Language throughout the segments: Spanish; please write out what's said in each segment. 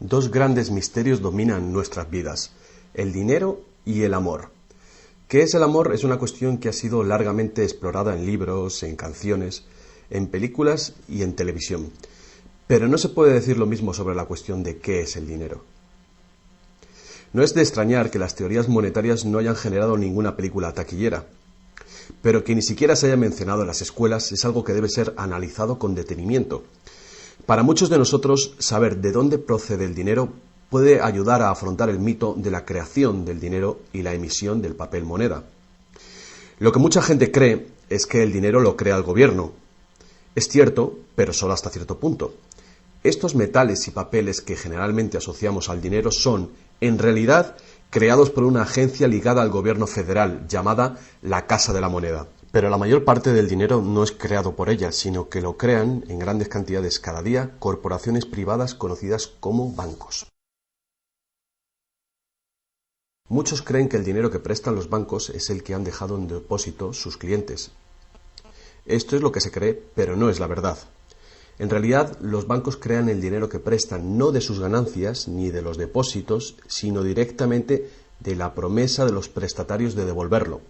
Dos grandes misterios dominan nuestras vidas: el dinero y el amor. ¿Qué es el amor? Es una cuestión que ha sido largamente explorada en libros, en canciones, en películas y en televisión. Pero no se puede decir lo mismo sobre la cuestión de qué es el dinero. No es de extrañar que las teorías monetarias no hayan generado ninguna película taquillera, pero que ni siquiera se haya mencionado en las escuelas es algo que debe ser analizado con detenimiento. Para muchos de nosotros, saber de dónde procede el dinero puede ayudar a afrontar el mito de la creación del dinero y la emisión del papel moneda. Lo que mucha gente cree es que el dinero lo crea el gobierno. Es cierto, pero solo hasta cierto punto. Estos metales y papeles que generalmente asociamos al dinero son, en realidad, creados por una agencia ligada al gobierno federal, llamada la Casa de la Moneda. Pero la mayor parte del dinero no es creado por ella, sino que lo crean en grandes cantidades cada día corporaciones privadas conocidas como bancos. Muchos creen que el dinero que prestan los bancos es el que han dejado en depósito sus clientes. Esto es lo que se cree, pero no es la verdad. En realidad, los bancos crean el dinero que prestan no de sus ganancias ni de los depósitos, sino directamente de la promesa de los prestatarios de devolverlo.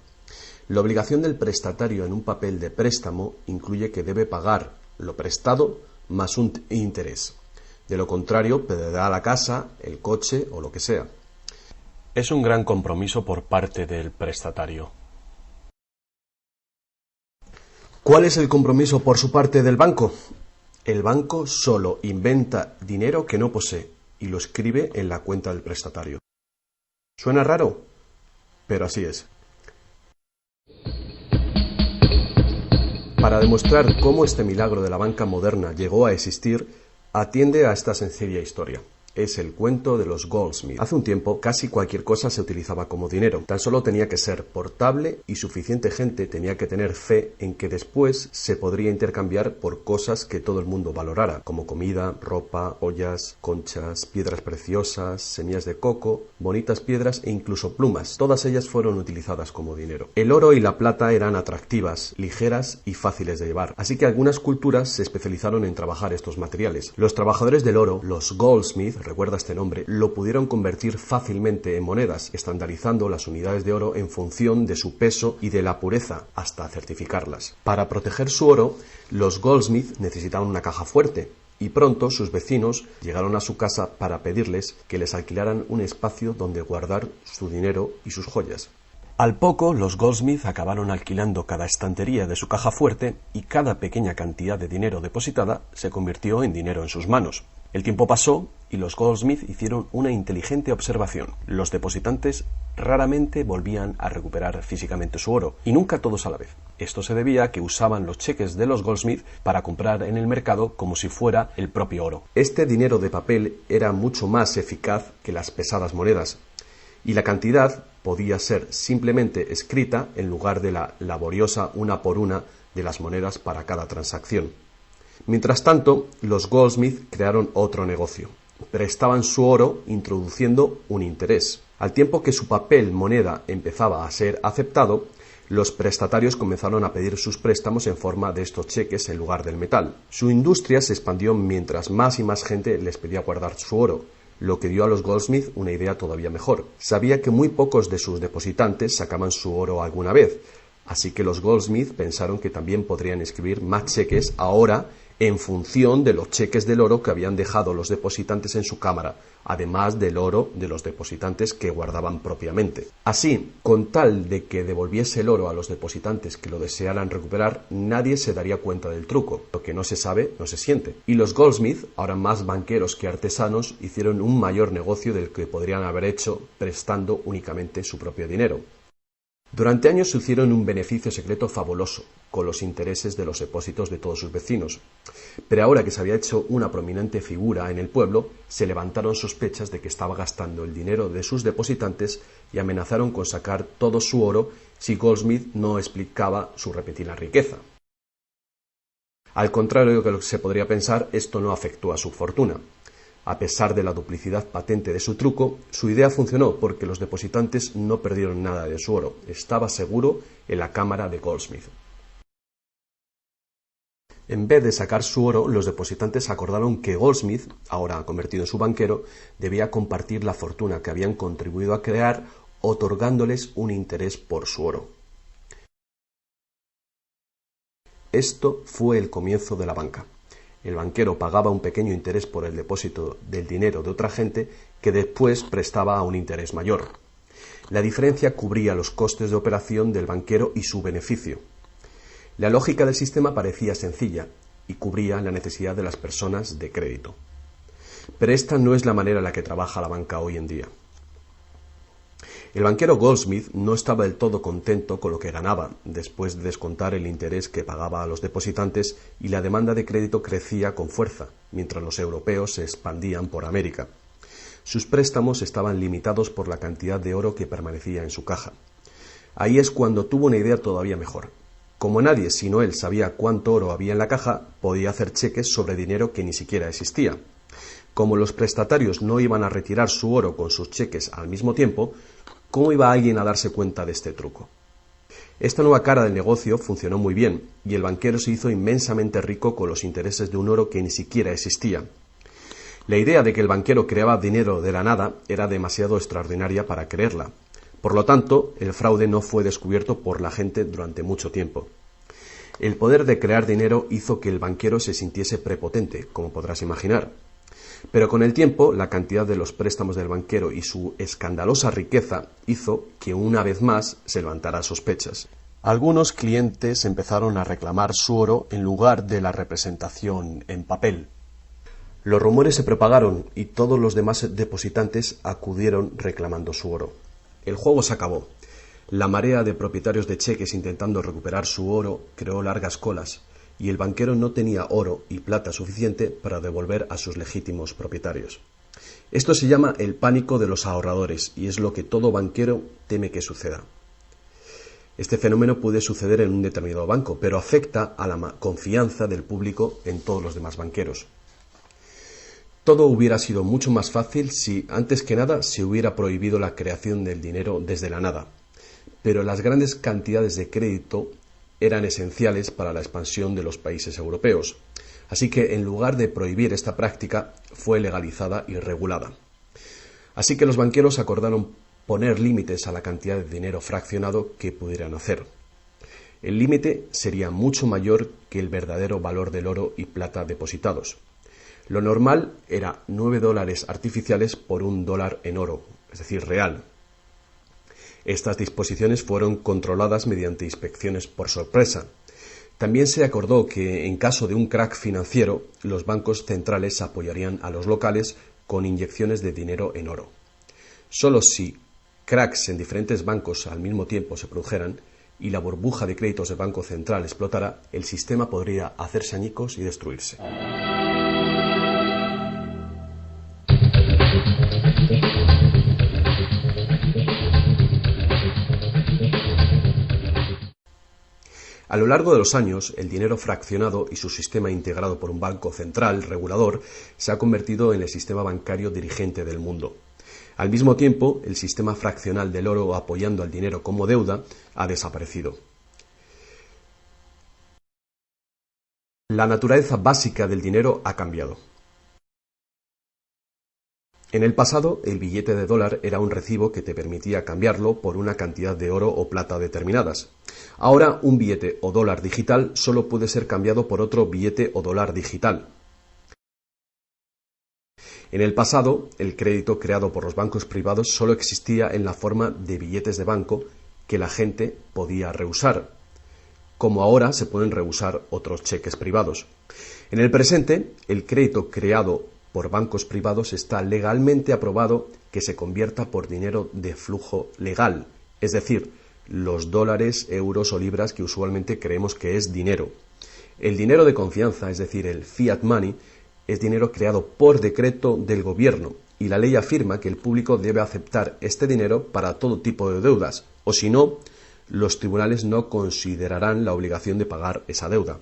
La obligación del prestatario en un papel de préstamo incluye que debe pagar lo prestado más un interés. De lo contrario, perderá la casa, el coche o lo que sea. Es un gran compromiso por parte del prestatario. ¿Cuál es el compromiso por su parte del banco? El banco solo inventa dinero que no posee y lo escribe en la cuenta del prestatario. ¿Suena raro? Pero así es. Para demostrar cómo este milagro de la banca moderna llegó a existir, atiende a esta sencilla historia. Es el cuento de los Goldsmith. Hace un tiempo, casi cualquier cosa se utilizaba como dinero. Tan solo tenía que ser portable y suficiente gente tenía que tener fe en que después se podría intercambiar por cosas que todo el mundo valorara, como comida, ropa, ollas, conchas, piedras preciosas, semillas de coco, bonitas piedras e incluso plumas. Todas ellas fueron utilizadas como dinero. El oro y la plata eran atractivas, ligeras y fáciles de llevar, así que algunas culturas se especializaron en trabajar estos materiales. Los trabajadores del oro, los Goldsmith, recuerda este nombre, lo pudieron convertir fácilmente en monedas, estandarizando las unidades de oro en función de su peso y de la pureza, hasta certificarlas. Para proteger su oro, los Goldsmith necesitaban una caja fuerte, y pronto sus vecinos llegaron a su casa para pedirles que les alquilaran un espacio donde guardar su dinero y sus joyas. Al poco, los Goldsmith acabaron alquilando cada estantería de su caja fuerte y cada pequeña cantidad de dinero depositada se convirtió en dinero en sus manos. El tiempo pasó y los Goldsmith hicieron una inteligente observación. Los depositantes raramente volvían a recuperar físicamente su oro, y nunca todos a la vez. Esto se debía a que usaban los cheques de los Goldsmith para comprar en el mercado como si fuera el propio oro. Este dinero de papel era mucho más eficaz que las pesadas monedas, y la cantidad podía ser simplemente escrita en lugar de la laboriosa una por una de las monedas para cada transacción. Mientras tanto, los Goldsmith crearon otro negocio. Prestaban su oro introduciendo un interés. Al tiempo que su papel moneda empezaba a ser aceptado, los prestatarios comenzaron a pedir sus préstamos en forma de estos cheques en lugar del metal. Su industria se expandió mientras más y más gente les pedía guardar su oro, lo que dio a los Goldsmith una idea todavía mejor. Sabía que muy pocos de sus depositantes sacaban su oro alguna vez, así que los Goldsmith pensaron que también podrían escribir más cheques ahora en función de los cheques del oro que habían dejado los depositantes en su cámara, además del oro de los depositantes que guardaban propiamente. Así, con tal de que devolviese el oro a los depositantes que lo desearan recuperar, nadie se daría cuenta del truco. Lo que no se sabe, no se siente. Y los Goldsmith, ahora más banqueros que artesanos, hicieron un mayor negocio del que podrían haber hecho prestando únicamente su propio dinero. Durante años se hicieron un beneficio secreto fabuloso, con los intereses de los depósitos de todos sus vecinos. Pero ahora que se había hecho una prominente figura en el pueblo, se levantaron sospechas de que estaba gastando el dinero de sus depositantes y amenazaron con sacar todo su oro si Goldsmith no explicaba su repentina riqueza. Al contrario de lo que se podría pensar, esto no afectó a su fortuna. A pesar de la duplicidad patente de su truco, su idea funcionó porque los depositantes no perdieron nada de su oro. Estaba seguro en la cámara de Goldsmith. En vez de sacar su oro, los depositantes acordaron que Goldsmith, ahora convertido en su banquero, debía compartir la fortuna que habían contribuido a crear, otorgándoles un interés por su oro. Esto fue el comienzo de la banca. El banquero pagaba un pequeño interés por el depósito del dinero de otra gente que después prestaba a un interés mayor. La diferencia cubría los costes de operación del banquero y su beneficio. La lógica del sistema parecía sencilla y cubría la necesidad de las personas de crédito. Pero esta no es la manera en la que trabaja la banca hoy en día. El banquero Goldsmith no estaba del todo contento con lo que ganaba, después de descontar el interés que pagaba a los depositantes, y la demanda de crédito crecía con fuerza, mientras los europeos se expandían por América. Sus préstamos estaban limitados por la cantidad de oro que permanecía en su caja. Ahí es cuando tuvo una idea todavía mejor. Como nadie sino él sabía cuánto oro había en la caja, podía hacer cheques sobre dinero que ni siquiera existía. Como los prestatarios no iban a retirar su oro con sus cheques al mismo tiempo, ¿cómo iba alguien a darse cuenta de este truco? Esta nueva cara del negocio funcionó muy bien, y el banquero se hizo inmensamente rico con los intereses de un oro que ni siquiera existía. La idea de que el banquero creaba dinero de la nada era demasiado extraordinaria para creerla. Por lo tanto, el fraude no fue descubierto por la gente durante mucho tiempo. El poder de crear dinero hizo que el banquero se sintiese prepotente, como podrás imaginar. Pero con el tiempo, la cantidad de los préstamos del banquero y su escandalosa riqueza hizo que una vez más se levantara sospechas. Algunos clientes empezaron a reclamar su oro en lugar de la representación en papel. Los rumores se propagaron y todos los demás depositantes acudieron reclamando su oro. El juego se acabó. La marea de propietarios de cheques intentando recuperar su oro creó largas colas, y el banquero no tenía oro y plata suficiente para devolver a sus legítimos propietarios. Esto se llama el pánico de los ahorradores, y es lo que todo banquero teme que suceda. Este fenómeno puede suceder en un determinado banco, pero afecta a la confianza del público en todos los demás banqueros. Todo hubiera sido mucho más fácil si, antes que nada, se hubiera prohibido la creación del dinero desde la nada. Pero las grandes cantidades de crédito eran esenciales para la expansión de los países europeos. Así que, en lugar de prohibir esta práctica, fue legalizada y regulada. Así que los banqueros acordaron poner límites a la cantidad de dinero fraccionado que pudieran hacer. El límite sería mucho mayor que el verdadero valor del oro y plata depositados. Lo normal era $9 artificiales por $1 en oro, es decir, real. Estas disposiciones fueron controladas mediante inspecciones por sorpresa. También se acordó que, en caso de un crack financiero, los bancos centrales apoyarían a los locales con inyecciones de dinero en oro. Solo si cracks en diferentes bancos al mismo tiempo se produjeran y la burbuja de créditos del Banco Central explotara, el sistema podría hacerse añicos y destruirse. A lo largo de los años, el dinero fraccionado y su sistema integrado por un banco central regulador se ha convertido en el sistema bancario dirigente del mundo. Al mismo tiempo, el sistema fraccional del oro apoyando al dinero como deuda ha desaparecido. La naturaleza básica del dinero ha cambiado. En el pasado, el billete de dólar era un recibo que te permitía cambiarlo por una cantidad de oro o plata determinadas. Ahora, un billete o dólar digital solo puede ser cambiado por otro billete o dólar digital. En el pasado, el crédito creado por los bancos privados solo existía en la forma de billetes de banco que la gente podía rehusar, como ahora se pueden rehusar otros cheques privados. En el presente, el crédito creado por bancos privados está legalmente aprobado que se convierta por dinero de flujo legal, es decir, los dólares, euros o libras que usualmente creemos que es dinero. El dinero de confianza, es decir, el fiat money, es dinero creado por decreto del gobierno, y la ley afirma que el público debe aceptar este dinero para todo tipo de deudas, o si no, los tribunales no considerarán la obligación de pagar esa deuda.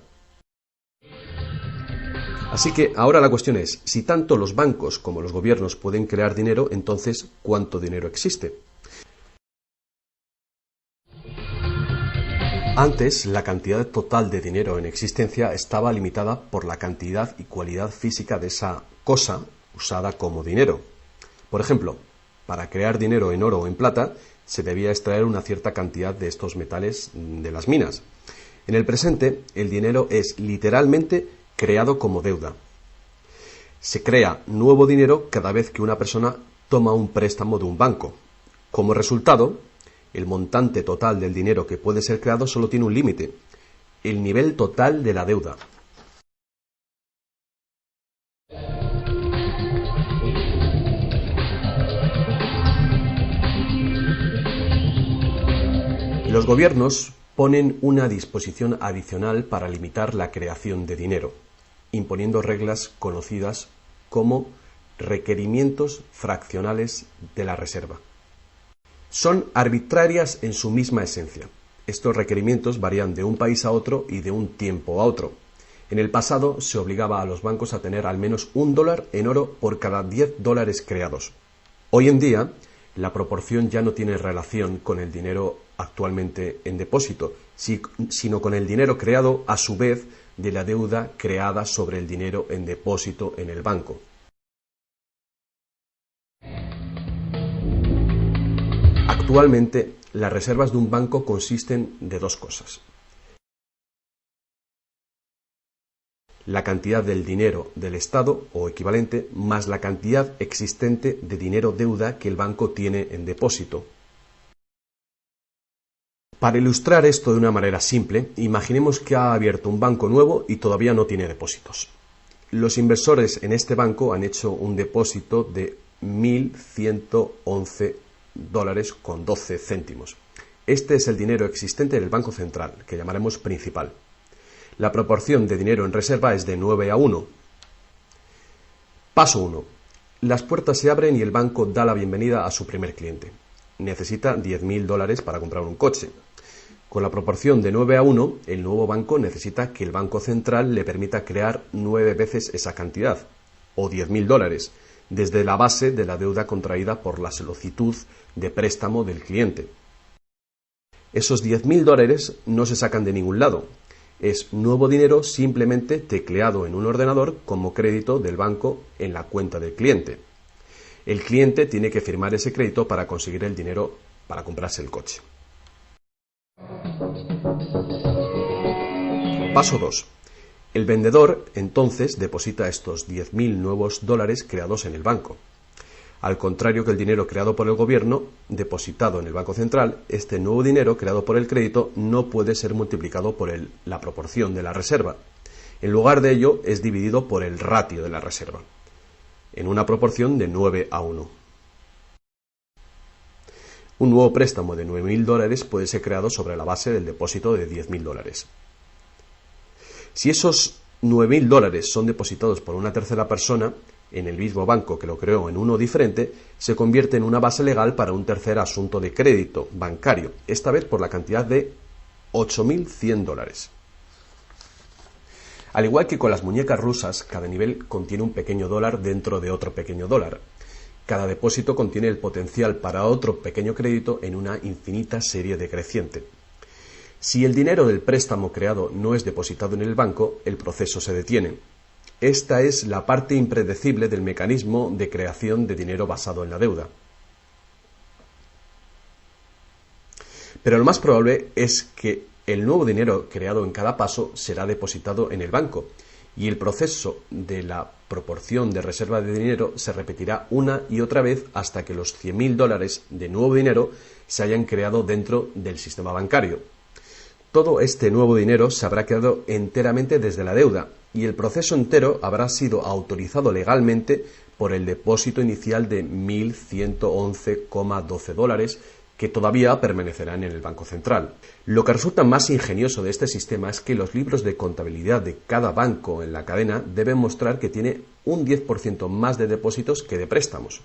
Así que ahora la cuestión es, si tanto los bancos como los gobiernos pueden crear dinero, entonces, ¿cuánto dinero existe? Antes, la cantidad total de dinero en existencia estaba limitada por la cantidad y cualidad física de esa cosa usada como dinero. Por ejemplo, para crear dinero en oro o en plata, se debía extraer una cierta cantidad de estos metales de las minas. En el presente, el dinero es literalmente creado como deuda. Se crea nuevo dinero cada vez que una persona toma un préstamo de un banco. Como resultado, el montante total del dinero que puede ser creado solo tiene un límite: el nivel total de la deuda. Los gobiernos ponen una disposición adicional para limitar la creación de dinero, imponiendo reglas conocidas como requerimientos fraccionales de la reserva. Son arbitrarias en su misma esencia. Estos requerimientos varían de un país a otro y de un tiempo a otro. En el pasado se obligaba a los bancos a tener al menos $1 en oro por cada $10 creados. Hoy en día, la proporción ya no tiene relación con el dinero actualmente en depósito, sino con el dinero creado a su vez de la deuda creada sobre el dinero en depósito en el banco. Actualmente, las reservas de un banco consisten de dos cosas: la cantidad del dinero del Estado o equivalente más la cantidad existente de dinero deuda que el banco tiene en depósito. Para ilustrar esto de una manera simple, imaginemos que ha abierto un banco nuevo y todavía no tiene depósitos. Los inversores en este banco han hecho un depósito de $1.111,12. Este es el dinero existente en el Banco Central, que llamaremos principal. La proporción de dinero en reserva es de 9:1. Paso 1. Las puertas se abren y el banco da la bienvenida a su primer cliente. Necesita $10.000 para comprar un coche. Con la proporción de 9:1, el nuevo banco necesita que el Banco Central le permita crear 9 veces esa cantidad, o $10.000, desde la base de la deuda contraída por la solicitud de préstamo del cliente. Esos $10.000 no se sacan de ningún lado. Es nuevo dinero simplemente tecleado en un ordenador como crédito del banco en la cuenta del cliente. El cliente tiene que firmar ese crédito para conseguir el dinero para comprarse el coche. Paso 2. El vendedor entonces deposita estos 10.000 nuevos dólares creados en el banco. Al contrario que el dinero creado por el gobierno, depositado en el Banco Central, este nuevo dinero creado por el crédito no puede ser multiplicado por la proporción de la reserva. En lugar de ello, es dividido por el ratio de la reserva, en una proporción de 9:1. Un nuevo préstamo de $9.000 puede ser creado sobre la base del depósito de $10.000. Si esos $9.000 son depositados por una tercera persona en el mismo banco que lo creó en uno diferente, se convierte en una base legal para un tercer asunto de crédito bancario, esta vez por la cantidad de $8.100. Al igual que con las muñecas rusas, cada nivel contiene un pequeño dólar dentro de otro pequeño dólar. Cada depósito contiene el potencial para otro pequeño crédito en una infinita serie decreciente. Si el dinero del préstamo creado no es depositado en el banco, el proceso se detiene. Esta es la parte impredecible del mecanismo de creación de dinero basado en la deuda. Pero lo más probable es que el nuevo dinero creado en cada paso será depositado en el banco, y el proceso de la proporción de reserva de dinero se repetirá una y otra vez hasta que los $100.000 de nuevo dinero se hayan creado dentro del sistema bancario. Todo este nuevo dinero se habrá creado enteramente desde la deuda, y el proceso entero habrá sido autorizado legalmente por el depósito inicial de $1.111,12 que todavía permanecerán en el Banco Central. Lo que resulta más ingenioso de este sistema es que los libros de contabilidad de cada banco en la cadena deben mostrar que tiene un 10% más de depósitos que de préstamos.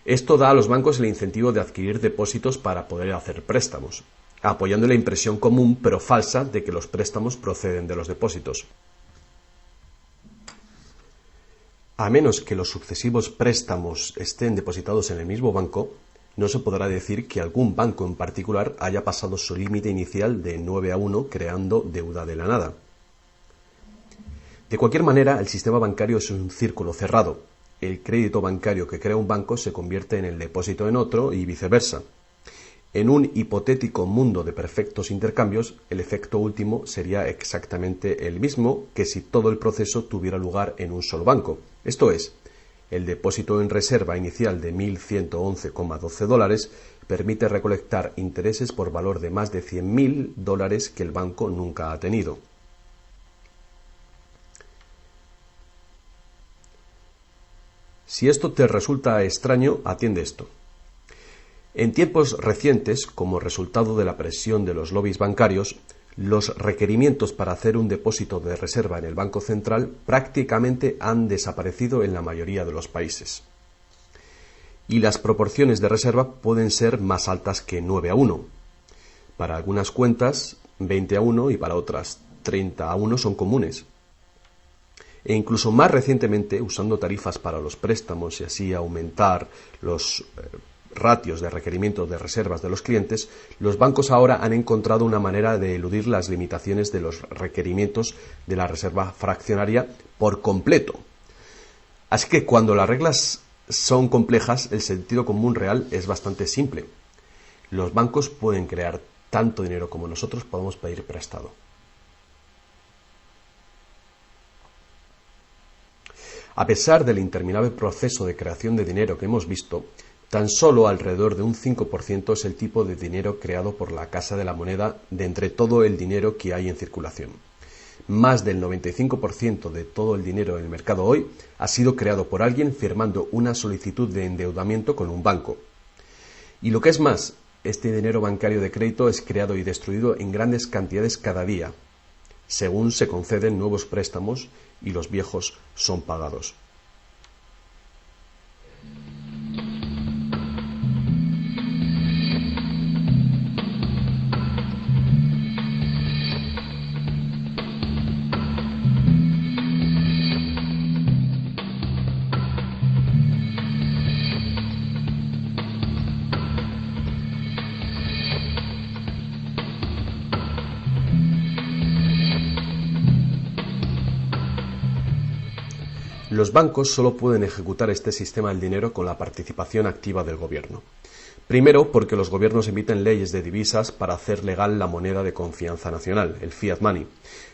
Esto da a los bancos el incentivo de adquirir depósitos para poder hacer préstamos, apoyando la impresión común pero falsa de que los préstamos proceden de los depósitos. A menos que los sucesivos préstamos estén depositados en el mismo banco, no se podrá decir que algún banco en particular haya pasado su límite inicial de 9-1 creando deuda de la nada. De cualquier manera, el sistema bancario es un círculo cerrado. El crédito bancario que crea un banco se convierte en el depósito en otro y viceversa. En un hipotético mundo de perfectos intercambios, el efecto último sería exactamente el mismo que si todo el proceso tuviera lugar en un solo banco. Esto es, el depósito en reserva inicial de $1.111,12 permite recolectar intereses por valor de más de $100.000 que el banco nunca ha tenido. Si esto te resulta extraño, atiende esto. En tiempos recientes, como resultado de la presión de los lobbies bancarios, los requerimientos para hacer un depósito de reserva en el Banco Central prácticamente han desaparecido en la mayoría de los países. Y las proporciones de reserva pueden ser más altas que 9-1. Para algunas cuentas, 20-1 y para otras 30-1 son comunes. E incluso más recientemente, usando tarifas para los préstamos y así aumentar los ratios de requerimientos de reservas de los clientes, los bancos ahora han encontrado una manera de eludir las limitaciones de los requerimientos de la reserva fraccionaria por completo. Así que cuando las reglas son complejas, el sentido común real es bastante simple. Los bancos pueden crear tanto dinero como nosotros podemos pedir prestado. A pesar del interminable proceso de creación de dinero que hemos visto, tan solo alrededor de un 5% es el tipo de dinero creado por la Casa de la Moneda de entre todo el dinero que hay en circulación. Más del 95% de todo el dinero en el mercado hoy ha sido creado por alguien firmando una solicitud de endeudamiento con un banco. Y lo que es más, este dinero bancario de crédito es creado y destruido en grandes cantidades cada día, según se conceden nuevos préstamos y los viejos son pagados. Los bancos solo pueden ejecutar este sistema del dinero con la participación activa del gobierno. Primero, porque los gobiernos emiten leyes de divisas para hacer legal la moneda de confianza nacional, el fiat money.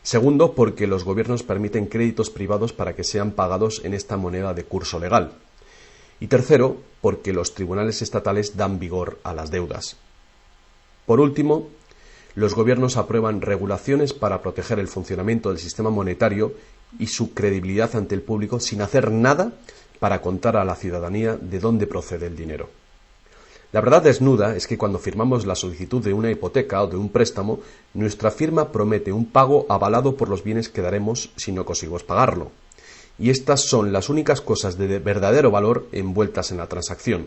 Segundo, porque los gobiernos permiten créditos privados para que sean pagados en esta moneda de curso legal. Y tercero, porque los tribunales estatales dan vigor a las deudas. Por último, los gobiernos aprueban regulaciones para proteger el funcionamiento del sistema monetario y su credibilidad ante el público sin hacer nada para contar a la ciudadanía de dónde procede el dinero. La verdad desnuda es que cuando firmamos la solicitud de una hipoteca o de un préstamo, nuestra firma promete un pago avalado por los bienes que daremos si no conseguimos pagarlo. Y estas son las únicas cosas de verdadero valor envueltas en la transacción.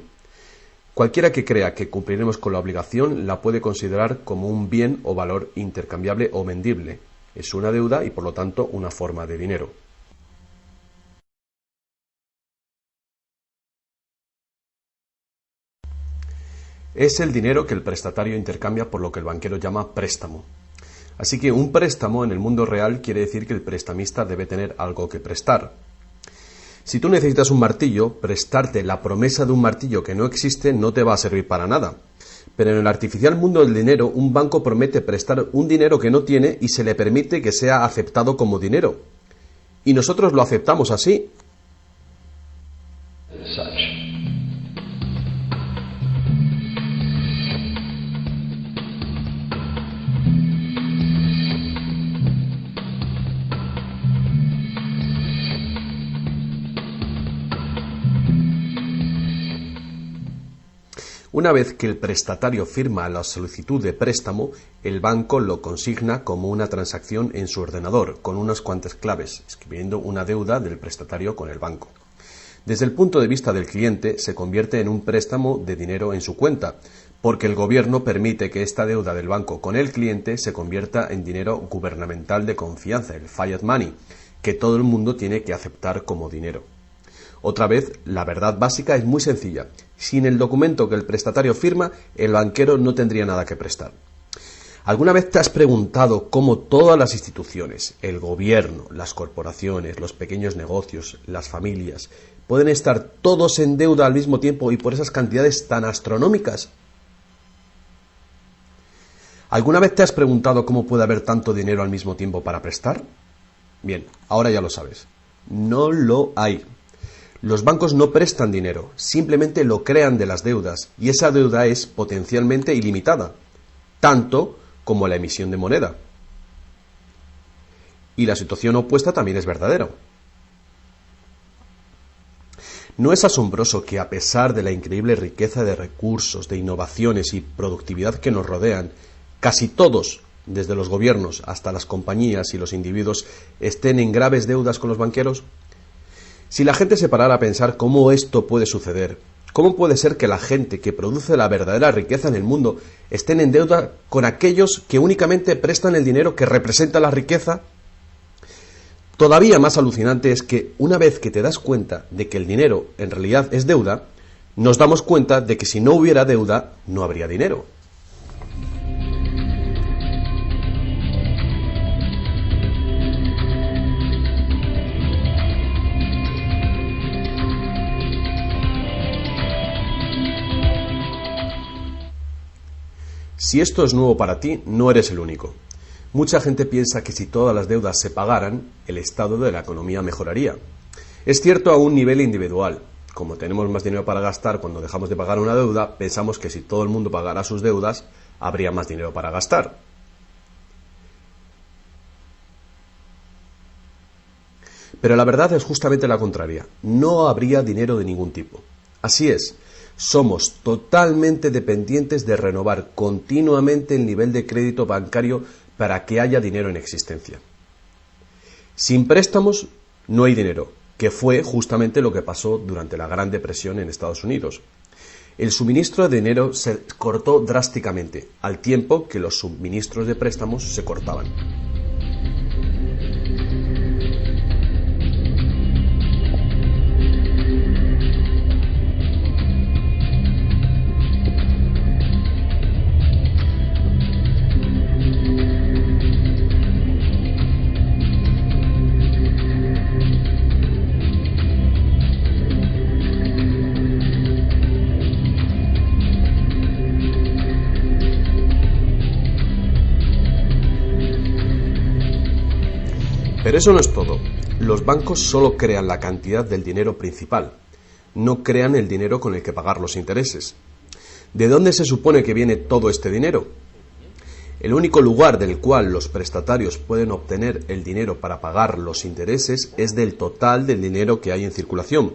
Cualquiera que crea que cumpliremos con la obligación la puede considerar como un bien o valor intercambiable o vendible. Es una deuda y por lo tanto una forma de dinero. Es el dinero que el prestatario intercambia por lo que el banquero llama préstamo. Así que un préstamo en el mundo real quiere decir que el prestamista debe tener algo que prestar. Si tú necesitas un martillo, prestarte la promesa de un martillo que no existe no te va a servir para nada. Pero en el artificial mundo del dinero, un banco promete prestar un dinero que no tiene y se le permite que sea aceptado como dinero. Y nosotros lo aceptamos así. Una vez que el prestatario firma la solicitud de préstamo, el banco lo consigna como una transacción en su ordenador, con unas cuantas claves, escribiendo una deuda del prestatario con el banco. Desde el punto de vista del cliente, se convierte en un préstamo de dinero en su cuenta, porque el gobierno permite que esta deuda del banco con el cliente se convierta en dinero gubernamental de confianza, el fiat money, que todo el mundo tiene que aceptar como dinero. Otra vez, la verdad básica es muy sencilla. Sin el documento que el prestatario firma, el banquero no tendría nada que prestar. ¿Alguna vez te has preguntado cómo todas las instituciones, el gobierno, las corporaciones, los pequeños negocios, las familias, pueden estar todos en deuda al mismo tiempo y por esas cantidades tan astronómicas? ¿Alguna vez te has preguntado cómo puede haber tanto dinero al mismo tiempo para prestar? Bien, ahora ya lo sabes. No lo hay. Los bancos no prestan dinero, simplemente lo crean de las deudas, y esa deuda es potencialmente ilimitada, tanto como la emisión de moneda. Y la situación opuesta también es verdadera. ¿No es asombroso que a pesar de la increíble riqueza de recursos, de innovaciones y productividad que nos rodean, casi todos, desde los gobiernos hasta las compañías y los individuos, estén en graves deudas con los banqueros? Si la gente se parara a pensar cómo esto puede suceder, ¿cómo puede ser que la gente que produce la verdadera riqueza en el mundo estén en deuda con aquellos que únicamente prestan el dinero que representa la riqueza? Todavía más alucinante es que una vez que te das cuenta de que el dinero en realidad es deuda, nos damos cuenta de que si no hubiera deuda, no habría dinero. Si esto es nuevo para ti, no eres el único. Mucha gente piensa que si todas las deudas se pagaran, el estado de la economía mejoraría. Es cierto a un nivel individual. Como tenemos más dinero para gastar cuando dejamos de pagar una deuda, pensamos que si todo el mundo pagara sus deudas, habría más dinero para gastar. Pero la verdad es justamente la contraria. No habría dinero de ningún tipo. Así es. Somos totalmente dependientes de renovar continuamente el nivel de crédito bancario para que haya dinero en existencia. Sin préstamos no hay dinero, que fue justamente lo que pasó durante la Gran Depresión en Estados Unidos. El suministro de dinero se cortó drásticamente, al tiempo que los suministros de préstamos se cortaban. Pero eso no es todo. Los bancos solo crean la cantidad del dinero principal, no crean el dinero con el que pagar los intereses. ¿De dónde se supone que viene todo este dinero? El único lugar del cual los prestatarios pueden obtener el dinero para pagar los intereses es del total del dinero que hay en circulación.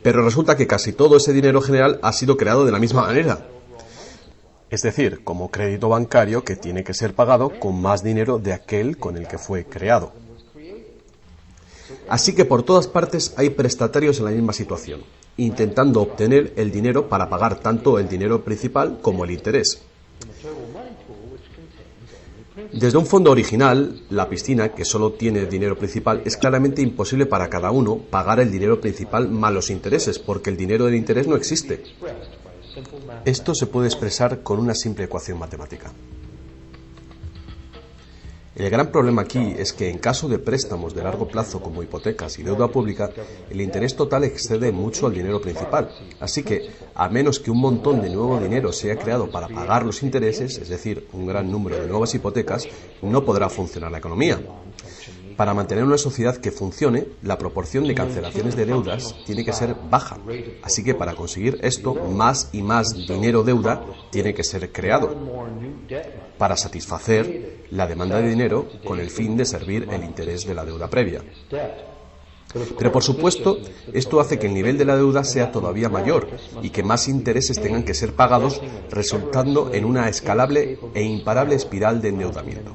Pero resulta que casi todo ese dinero general ha sido creado de la misma manera. Es decir, como crédito bancario que tiene que ser pagado con más dinero de aquel con el que fue creado. Así que por todas partes hay prestatarios en la misma situación, intentando obtener el dinero para pagar tanto el dinero principal como el interés. Desde un fondo original, la piscina, que solo tiene dinero principal, es claramente imposible para cada uno pagar el dinero principal más los intereses, porque el dinero del interés no existe. Esto se puede expresar con una simple ecuación matemática. El gran problema aquí es que en caso de préstamos de largo plazo como hipotecas y deuda pública, el interés total excede mucho al dinero principal. Así que, a menos que un montón de nuevo dinero sea creado para pagar los intereses, es decir, un gran número de nuevas hipotecas, no podrá funcionar la economía. Para mantener una sociedad que funcione, la proporción de cancelaciones de deudas tiene que ser baja. Así que para conseguir esto, más y más dinero deuda tiene que ser creado para satisfacer la demanda de dinero con el fin de servir el interés de la deuda previa. Pero por supuesto, esto hace que el nivel de la deuda sea todavía mayor y que más intereses tengan que ser pagados, resultando en una escalable e imparable espiral de endeudamiento.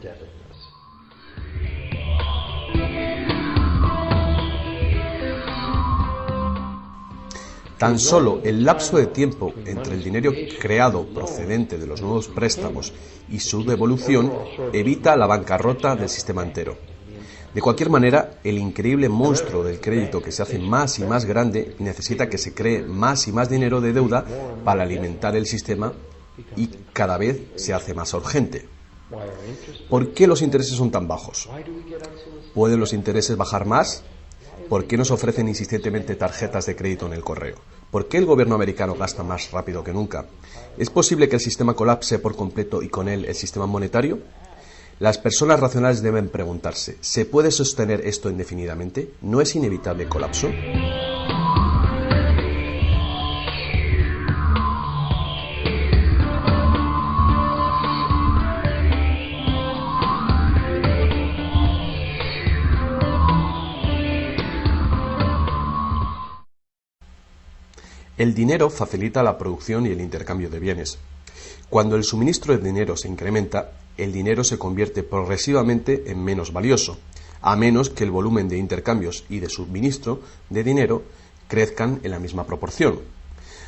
Tan solo el lapso de tiempo entre el dinero creado procedente de los nuevos préstamos y su devolución evita la bancarrota del sistema entero. De cualquier manera, el increíble monstruo del crédito que se hace más y más grande necesita que se cree más y más dinero de deuda para alimentar el sistema y cada vez se hace más urgente. ¿Por qué los intereses son tan bajos? ¿Pueden los intereses bajar más? ¿Por qué nos ofrecen insistentemente tarjetas de crédito en el correo? ¿Por qué el gobierno americano gasta más rápido que nunca? ¿Es posible que el sistema colapse por completo y con él el sistema monetario? Las personas racionales deben preguntarse, ¿se puede sostener esto indefinidamente? ¿No es inevitable el colapso? El dinero facilita la producción y el intercambio de bienes. Cuando el suministro de dinero se incrementa, el dinero se convierte progresivamente en menos valioso, a menos que el volumen de intercambios y de suministro de dinero crezcan en la misma proporción.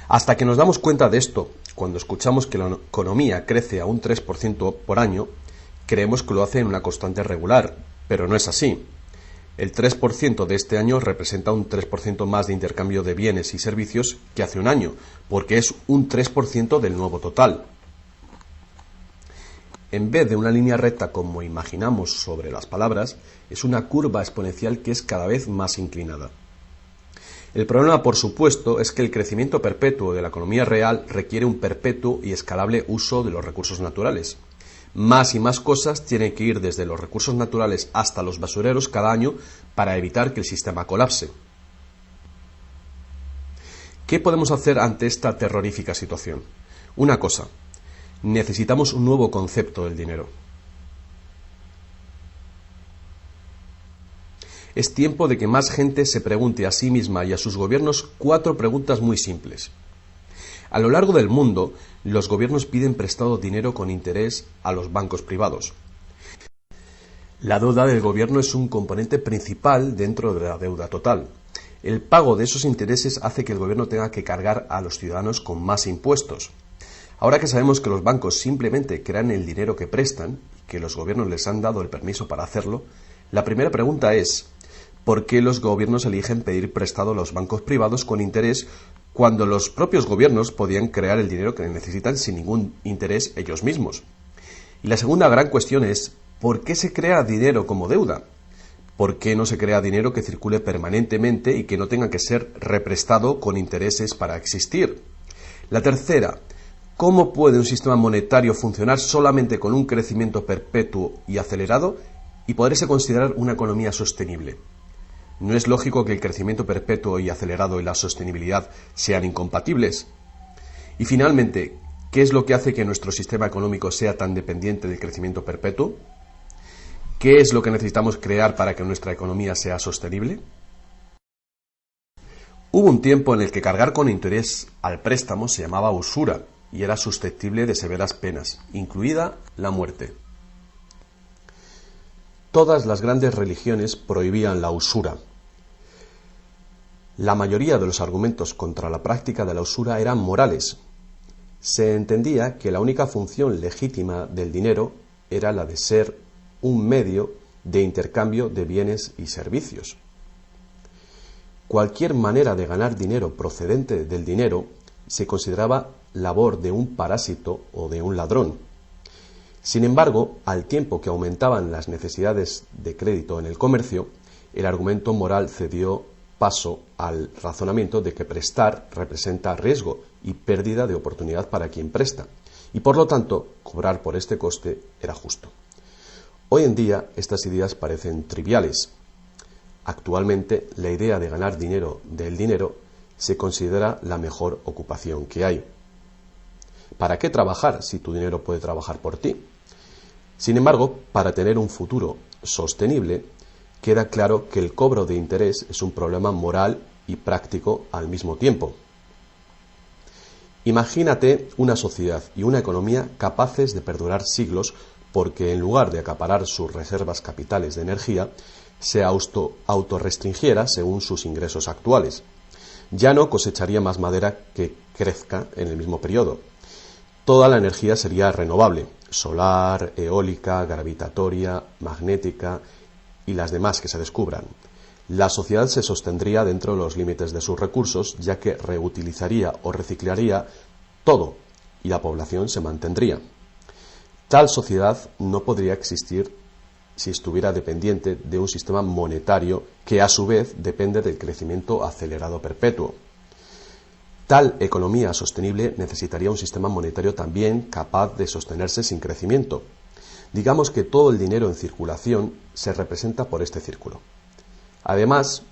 Hasta que nos damos cuenta de esto, cuando escuchamos que la economía crece a un 3% por año, creemos que lo hace en una constante regular, pero no es así. El 3% de este año representa un 3% más de intercambio de bienes y servicios que hace un año, porque es un 3% del nuevo total. En vez de una línea recta como imaginamos sobre las palabras, es una curva exponencial que es cada vez más inclinada. El problema, por supuesto, es que el crecimiento perpetuo de la economía real requiere un perpetuo y escalable uso de los recursos naturales. Más y más cosas tienen que ir desde los recursos naturales hasta los basureros cada año para evitar que el sistema colapse. ¿Qué podemos hacer ante esta terrorífica situación? Una cosa, necesitamos un nuevo concepto del dinero. Es tiempo de que más gente se pregunte a sí misma y a sus gobiernos 4 preguntas muy simples. A lo largo del mundo, los gobiernos piden prestado dinero con interés a los bancos privados. La deuda del gobierno es un componente principal dentro de la deuda total. El pago de esos intereses hace que el gobierno tenga que cargar a los ciudadanos con más impuestos. Ahora que sabemos que los bancos simplemente crean el dinero que prestan y que los gobiernos les han dado el permiso para hacerlo, la primera pregunta es ¿por qué los gobiernos eligen pedir prestado a los bancos privados con interés cuando los propios gobiernos podían crear el dinero que necesitan sin ningún interés ellos mismos? Y la segunda gran cuestión es ¿por qué se crea dinero como deuda? ¿Por qué no se crea dinero que circule permanentemente y que no tenga que ser represtado con intereses para existir? La tercera, ¿cómo puede un sistema monetario funcionar solamente con un crecimiento perpetuo y acelerado y poderse considerar una economía sostenible? ¿No es lógico que el crecimiento perpetuo y acelerado y la sostenibilidad sean incompatibles? Y finalmente, ¿qué es lo que hace que nuestro sistema económico sea tan dependiente del crecimiento perpetuo? ¿Qué es lo que necesitamos crear para que nuestra economía sea sostenible? Hubo un tiempo en el que cargar con interés al préstamo se llamaba usura y era susceptible de severas penas, incluida la muerte. Todas las grandes religiones prohibían la usura. La mayoría de los argumentos contra la práctica de la usura eran morales. Se entendía que la única función legítima del dinero era la de ser un medio de intercambio de bienes y servicios. Cualquier manera de ganar dinero procedente del dinero se consideraba labor de un parásito o de un ladrón. Sin embargo, al tiempo que aumentaban las necesidades de crédito en el comercio, el argumento moral cedió paso al razonamiento de que prestar representa riesgo y pérdida de oportunidad para quien presta, y por lo tanto, cobrar por este coste era justo. Hoy en día, estas ideas parecen triviales. Actualmente, la idea de ganar dinero del dinero se considera la mejor ocupación que hay. ¿Para qué trabajar si tu dinero puede trabajar por ti? Sin embargo, para tener un futuro sostenible, queda claro que el cobro de interés es un problema moral y práctico al mismo tiempo. Imagínate una sociedad y una economía capaces de perdurar siglos porque en lugar de acaparar sus reservas capitales de energía, se autorrestringiera según sus ingresos actuales. Ya no cosecharía más madera que crezca en el mismo periodo. Toda la energía sería renovable, solar, eólica, gravitatoria, magnética, y las demás que se descubran. La sociedad se sostendría dentro de los límites de sus recursos, ya que reutilizaría o reciclaría todo y la población se mantendría. Tal sociedad no podría existir si estuviera dependiente de un sistema monetario que a su vez depende del crecimiento acelerado perpetuo. Tal economía sostenible necesitaría un sistema monetario también capaz de sostenerse sin crecimiento. Digamos que todo el dinero en circulación se representa por este círculo. Además,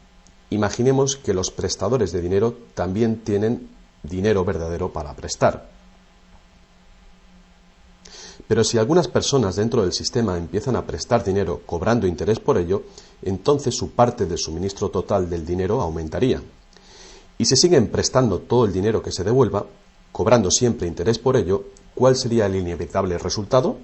imaginemos que los prestadores de dinero también tienen dinero verdadero para prestar. Pero si algunas personas dentro del sistema empiezan a prestar dinero cobrando interés por ello, entonces su parte del suministro total del dinero aumentaría. Y si siguen prestando todo el dinero que se devuelva, cobrando siempre interés por ello, ¿cuál sería el inevitable resultado?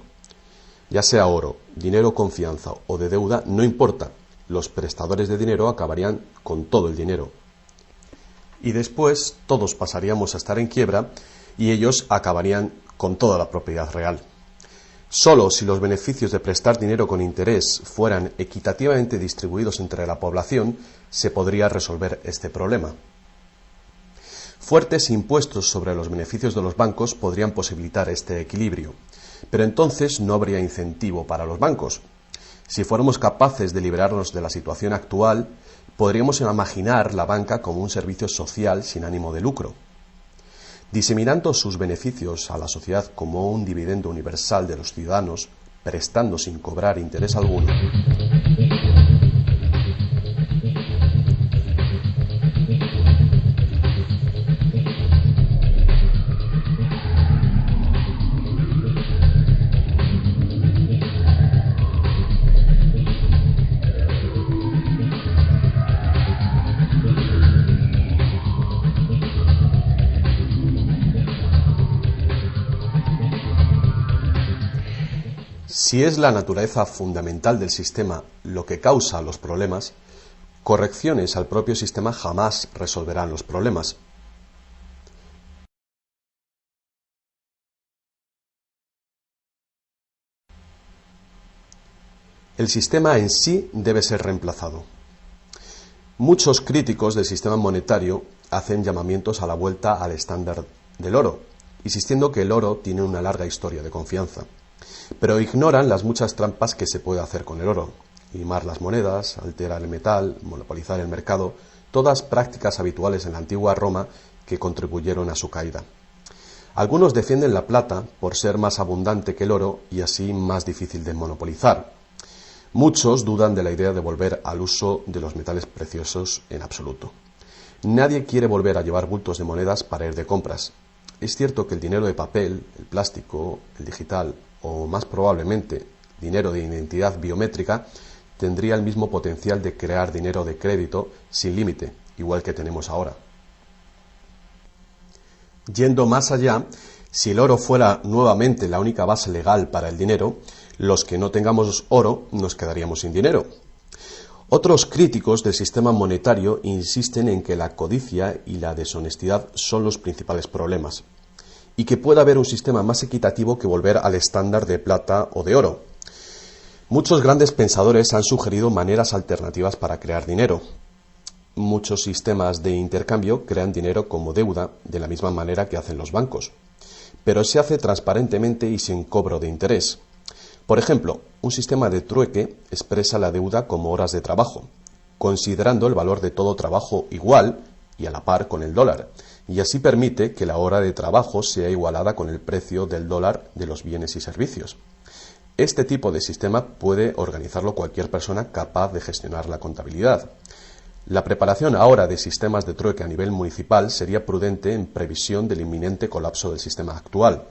Ya sea oro, dinero confianza o de deuda, no importa, los prestadores de dinero acabarían con todo el dinero. Y después todos pasaríamos a estar en quiebra y ellos acabarían con toda la propiedad real. Solo si los beneficios de prestar dinero con interés fueran equitativamente distribuidos entre la población, se podría resolver este problema. Fuertes impuestos sobre los beneficios de los bancos podrían posibilitar este equilibrio, pero entonces no habría incentivo para los bancos. Si fuéramos capaces de liberarnos de la situación actual, podríamos imaginar la banca como un servicio social sin ánimo de lucro. Diseminando sus beneficios a la sociedad como un dividendo universal de los ciudadanos, prestando sin cobrar interés alguno. Si es la naturaleza fundamental del sistema lo que causa los problemas, correcciones al propio sistema jamás resolverán los problemas. El sistema en sí debe ser reemplazado. Muchos críticos del sistema monetario hacen llamamientos a la vuelta al estándar del oro, insistiendo que el oro tiene una larga historia de confianza. Pero ignoran las muchas trampas que se puede hacer con el oro: limar las monedas, alterar el metal, monopolizar el mercado, todas prácticas habituales en la antigua Roma que contribuyeron a su caída. Algunos defienden la plata por ser más abundante que el oro y así más difícil de monopolizar. Muchos dudan de la idea de volver al uso de los metales preciosos en absoluto. Nadie quiere volver a llevar bultos de monedas para ir de compras. Es cierto que el dinero de papel, el plástico, el digital o más probablemente dinero de identidad biométrica tendría el mismo potencial de crear dinero de crédito sin límite, igual que tenemos ahora. Yendo más allá, si el oro fuera nuevamente la única base legal para el dinero, los que no tengamos oro nos quedaríamos sin dinero. Otros críticos del sistema monetario insisten en que la codicia y la deshonestidad son los principales problemas, y que pueda haber un sistema más equitativo que volver al estándar de plata o de oro. Muchos grandes pensadores han sugerido maneras alternativas para crear dinero. Muchos sistemas de intercambio crean dinero como deuda de la misma manera que hacen los bancos, pero se hace transparentemente y sin cobro de interés. Por ejemplo, un sistema de trueque expresa la deuda como horas de trabajo, considerando el valor de todo trabajo igual y a la par con el dólar, y así permite que la hora de trabajo sea igualada con el precio del dólar de los bienes y servicios. Este tipo de sistema puede organizarlo cualquier persona capaz de gestionar la contabilidad. La preparación ahora de sistemas de trueque a nivel municipal sería prudente en previsión del inminente colapso del sistema actual.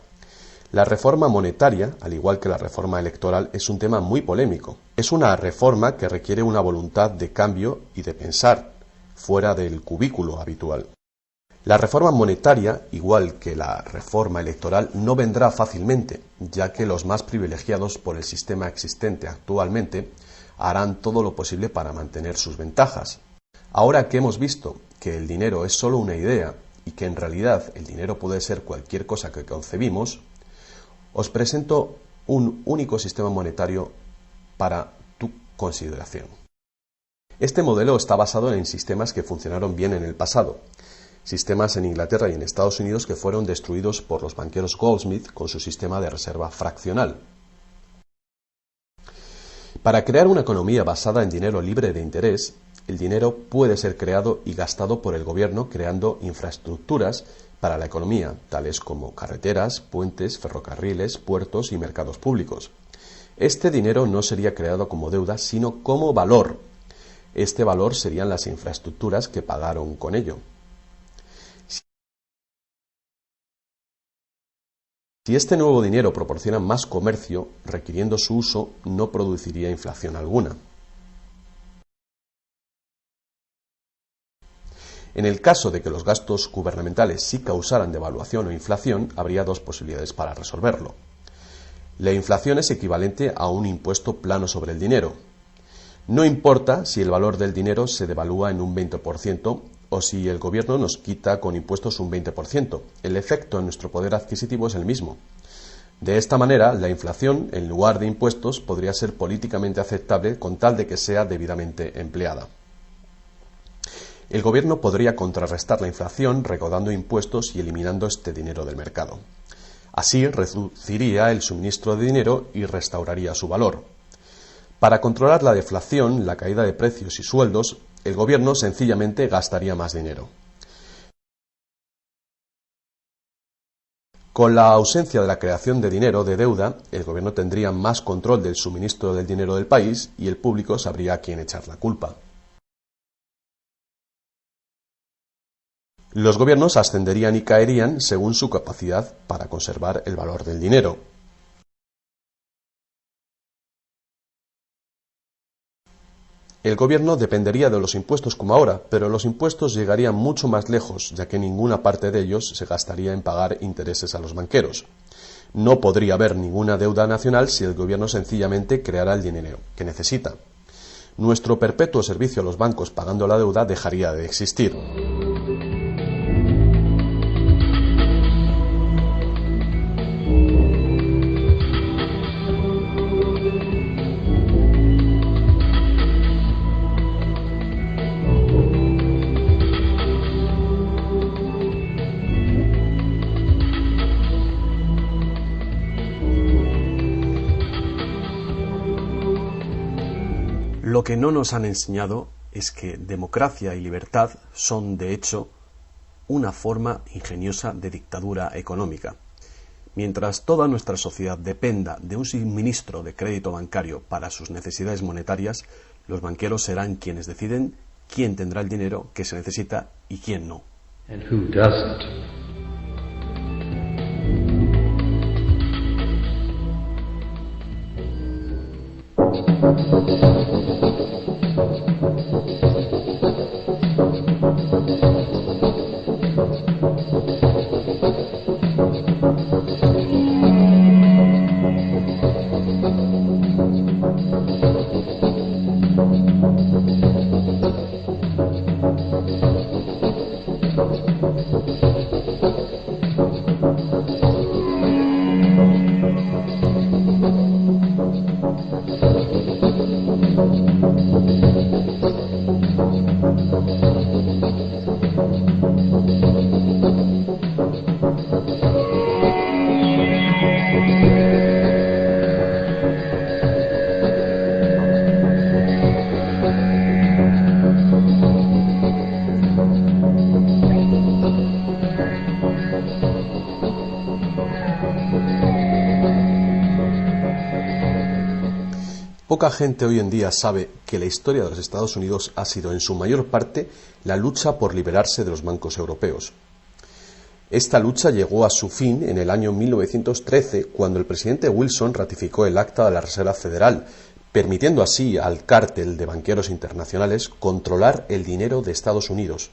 La reforma monetaria, al igual que la reforma electoral, es un tema muy polémico. Es una reforma que requiere una voluntad de cambio y de pensar fuera del cubículo habitual. La reforma monetaria, igual que la reforma electoral, no vendrá fácilmente, ya que los más privilegiados por el sistema existente actualmente harán todo lo posible para mantener sus ventajas. Ahora que hemos visto que el dinero es solo una idea y que en realidad el dinero puede ser cualquier cosa que concebimos, os presento un único sistema monetario para tu consideración. Este modelo está basado en sistemas que funcionaron bien en el pasado, sistemas en Inglaterra y en Estados Unidos que fueron destruidos por los banqueros Goldsmith con su sistema de reserva fraccional. Para crear una economía basada en dinero libre de interés, el dinero puede ser creado y gastado por el gobierno creando infraestructuras para la economía, tales como carreteras, puentes, ferrocarriles, puertos y mercados públicos. Este dinero no sería creado como deuda, sino como valor. Este valor serían las infraestructuras que pagaron con ello. Si este nuevo dinero proporciona más comercio, requiriendo su uso, no produciría inflación alguna. En el caso de que los gastos gubernamentales sí causaran devaluación o inflación, habría dos posibilidades para resolverlo. La inflación es equivalente a un impuesto plano sobre el dinero. No importa si el valor del dinero se devalúa en un 20% o si el gobierno nos quita con impuestos un 20%. El efecto en nuestro poder adquisitivo es el mismo. De esta manera, la inflación, en lugar de impuestos, podría ser políticamente aceptable con tal de que sea debidamente empleada. El gobierno podría contrarrestar la inflación recaudando impuestos y eliminando este dinero del mercado. Así reduciría el suministro de dinero y restauraría su valor. Para controlar la deflación, la caída de precios y sueldos, el gobierno sencillamente gastaría más dinero. Con la ausencia de la creación de dinero de deuda, el gobierno tendría más control del suministro del dinero del país y el público sabría a quién echar la culpa. Los gobiernos ascenderían y caerían según su capacidad para conservar el valor del dinero. El gobierno dependería de los impuestos como ahora, pero los impuestos llegarían mucho más lejos, ya que ninguna parte de ellos se gastaría en pagar intereses a los banqueros. No podría haber ninguna deuda nacional si el gobierno sencillamente creara el dinero que necesita. Nuestro perpetuo servicio a los bancos pagando la deuda dejaría de existir. Lo que no nos han enseñado es que democracia y libertad son, de hecho, una forma ingeniosa de dictadura económica. Mientras toda nuestra sociedad dependa de un suministro de crédito bancario para sus necesidades monetarias, los banqueros serán quienes deciden quién tendrá el dinero que se necesita y quién no. And who doesn't. Poca gente hoy en día sabe que la historia de los Estados Unidos ha sido en su mayor parte la lucha por liberarse de los bancos europeos. Esta lucha llegó a su fin en el año 1913, cuando el presidente Wilson ratificó el Acta de la Reserva Federal, permitiendo así al cártel de banqueros internacionales controlar el dinero de Estados Unidos.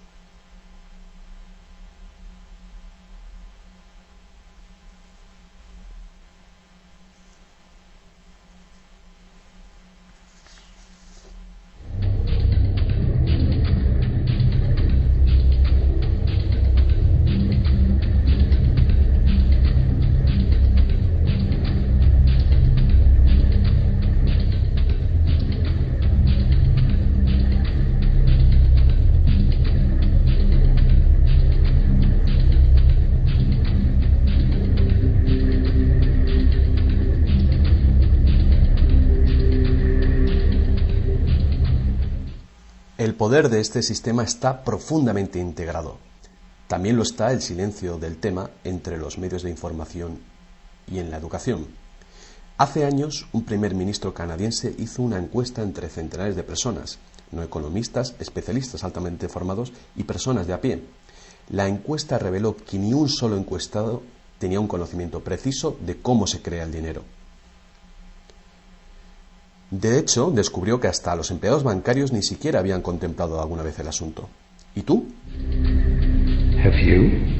El poder de este sistema está profundamente integrado. También lo está el silencio del tema entre los medios de información y en la educación. Hace años, un primer ministro canadiense hizo una encuesta entre centenares de personas, no economistas, especialistas altamente formados y personas de a pie. La encuesta reveló que ni un solo encuestado tenía un conocimiento preciso de cómo se crea el dinero. De hecho, descubrió que hasta los empleados bancarios ni siquiera habían contemplado alguna vez el asunto. ¿Y tú? Have you?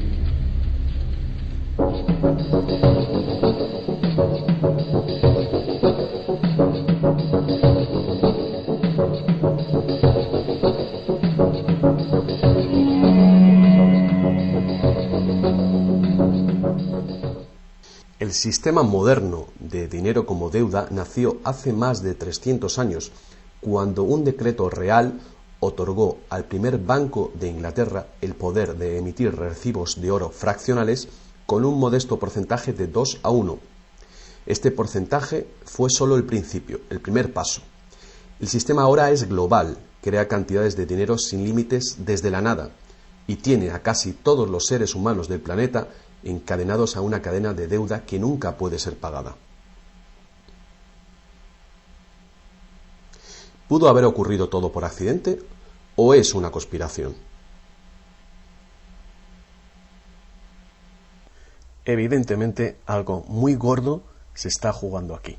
El sistema moderno de dinero como deuda nació hace más de 300 años, cuando un decreto real otorgó al primer Banco de Inglaterra el poder de emitir recibos de oro fraccionales con un modesto porcentaje de 2:1. Este porcentaje fue solo el principio, el primer paso. El sistema ahora es global, crea cantidades de dinero sin límites desde la nada y tiene a casi todos los seres humanos del planeta encadenados a una cadena de deuda que nunca puede ser pagada. ¿Pudo haber ocurrido todo por accidente o es una conspiración? Evidentemente, algo muy gordo se está jugando aquí.